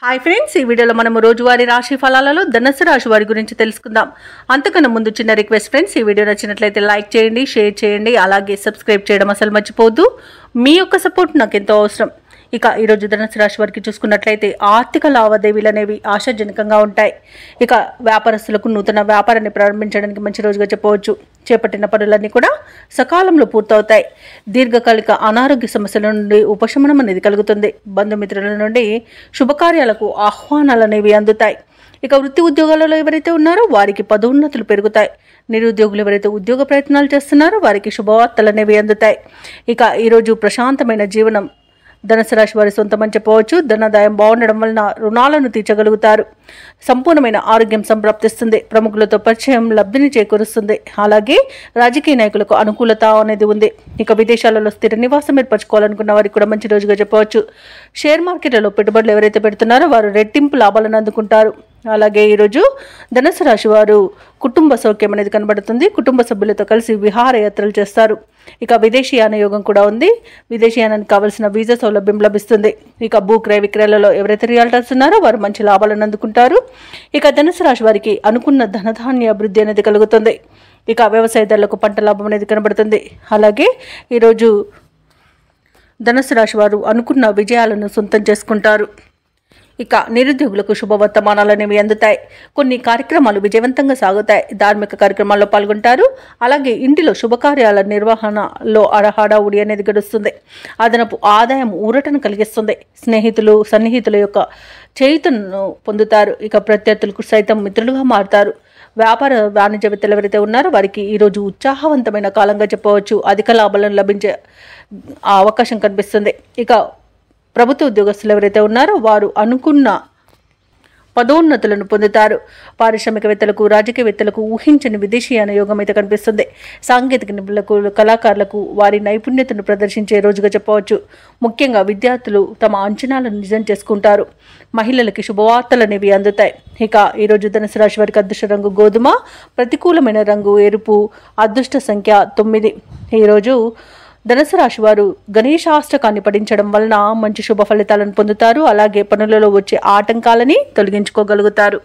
Hi friends, ఈ వీడియోలో మనము రోజువారీ రాశి ఫలాలలో ధనుసు రాశి వారి గురించి తెలుసుకుందాం. అంతకన్నా ముందు చిన్న రిక్వెస్ట్ ఫ్రెండ్స్, ఈ వీడియో నచ్చినట్లయితే లైక్ చేయండి, షేర్ చేయండి, అలాగే సబ్స్క్రైబ్ చేయడం అసలు మర్చిపోవద్దు. మీ యొక్క సపోర్ట్ నాకు ఎంతో అవసరం. ఇక ఈరోజు ధనుసు రాశి వారికి చూసుకున్నట్లయితే ఆర్థిక లావాదేవీలు అనేవి ఆశాజనకంగా ఉంటాయి. ఇక వ్యాపారస్తులకు నూతన వ్యాపారాన్ని ప్రారంభించడానికి మంచి రోజుగా చెప్పవచ్చు. చేపట్టిన పనులన్నీ కూడా సకాలంలో పూర్తవుతాయి. దీర్ఘకాలిక అనారోగ్య సమస్యల నుండి ఉపశమనం అనేది కలుగుతుంది. బంధుమిత్రుల నుండి శుభకార్యాలకు ఆహ్వానాలు అనేవి అందుతాయి. ఇక వృత్తి ఉద్యోగాలలో ఎవరైతే ఉన్నారో వారికి పదోన్నతులు పెరుగుతాయి. నిరుద్యోగులు ఎవరైతే ఉద్యోగ ప్రయత్నాలు చేస్తున్నారో వారికి శుభవార్తలు అనేవి అందుతాయి. ఇక ఈరోజు ప్రశాంతమైన జీవనం ధనుసు రాశి వారి సొంతమని చెప్పవచ్చు. ధనాదాయం బాగుండడం వలన రుణాలను తీర్చగలుగుతారు. సంపూర్ణమైన ఆరోగ్యం సంప్రాప్తిస్తుంది. ప్రముఖులతో పరిచయం లబ్ధిని చేకూరుస్తుంది. అలాగే రాజకీయ నాయకులకు అనుకూలత అనేది ఉంది. ఇక విదేశాలలో స్థిర నివాసం ఏర్పరచుకోవాలనుకున్న వారికి కూడా మంచి రోజుగా చెప్పవచ్చు. షేర్ మార్కెట్లలో పెట్టుబడులు ఎవరైతే పెడుతున్నారో వారు రెట్టింపు లాభాలను అందుకుంటారు. అలాగే ఈరోజు ధనుసు రాశి వారు కుటుంబ సౌఖ్యం అనేది కనబడుతుంది. కుటుంబ సభ్యులతో కలిసి విహారయాత్రలు చేస్తారు. ఇక విదేశీయాన యోగం కూడా ఉంది. విదేశీయానానికి కావలసిన వీసా సౌలభ్యం లభిస్తుంది. ఇక భూ క్రయ విక్రయాలలో ఎవరైతే రియల్టర్స్ ఉన్నారో వారు మంచి లాభాలను అందుకుంటారు. ఇక ధనుసు రాశి వారికి అనుకున్న ధనధాన్య అభివృద్ధి అనేది కలుగుతుంది. ఇక వ్యవసాయదారులకు పంట లాభం అనేది కనబడుతుంది. అలాగే ఈరోజు ధనుసు రాశి వారు అనుకున్న విజయాలను సొంతం చేసుకుంటారు. ఇక నిరుద్యోగులకు శుభవర్తమానాలు అనేవి అందుతాయి. కొన్ని కార్యక్రమాలు విజయవంతంగా సాగుతాయి. ధార్మిక కార్యక్రమాల్లో పాల్గొంటారు. అలాగే ఇంటిలో శుభకార్యాల నిర్వహణలో హడావుడి అనేది గడుస్తుంది. అదనపు ఆదాయం ఊరటను కలిగిస్తుంది. స్నేహితులు సన్నిహితుల యొక్క చేయుతను పొందుతారు. ఇక ప్రత్యర్థులకు సైతం మిత్రులుగా మారుతారు. వ్యాపార వాణిజ్యవేత్తలు ఎవరైతే ఉన్నారో వారికి ఈరోజు ఉత్సాహవంతమైన కాలంగా చెప్పవచ్చు. అధిక లాభాలను లభించే అవకాశం కనిపిస్తుంది. ఇక ప్రభుత్వ ఉద్యోగస్తులు ఎవరైతే ఉన్నారో వారు అనుకున్న పదోన్నతులను పొందుతారు. పారిశ్రామికవేత్తలకు రాజకీయవేత్తలకు ఊహించని విదేశీయాన యోగం అయితే కనిపిస్తుంది. సాంకేతిక నిపుణులకు కళాకారులకు వారి నైపుణ్యతను ప్రదర్శించే రోజుగా చెప్పవచ్చు. ముఖ్యంగా విద్యార్థులు తమ అంచనాలను నిజం చేసుకుంటారు. మహిళలకి శుభవార్తలు అనేవి అందుతాయి. ఇక ఈరోజు ధనుసు రాశి వారికి అదృష్ట రంగు గోధుమ, ప్రతికూలమైన రంగు ఎరుపు, అదృష్ట సంఖ్య 9. ఈరోజు ధనుసు రాశి వారు గణేశాష్టకాన్ని పఠించడం వలన మంచి శుభ ఫలితాలను పొందుతారు. అలాగే పనులలో వచ్చే ఆటంకాలని తొలగించుకోగలుగుతారు.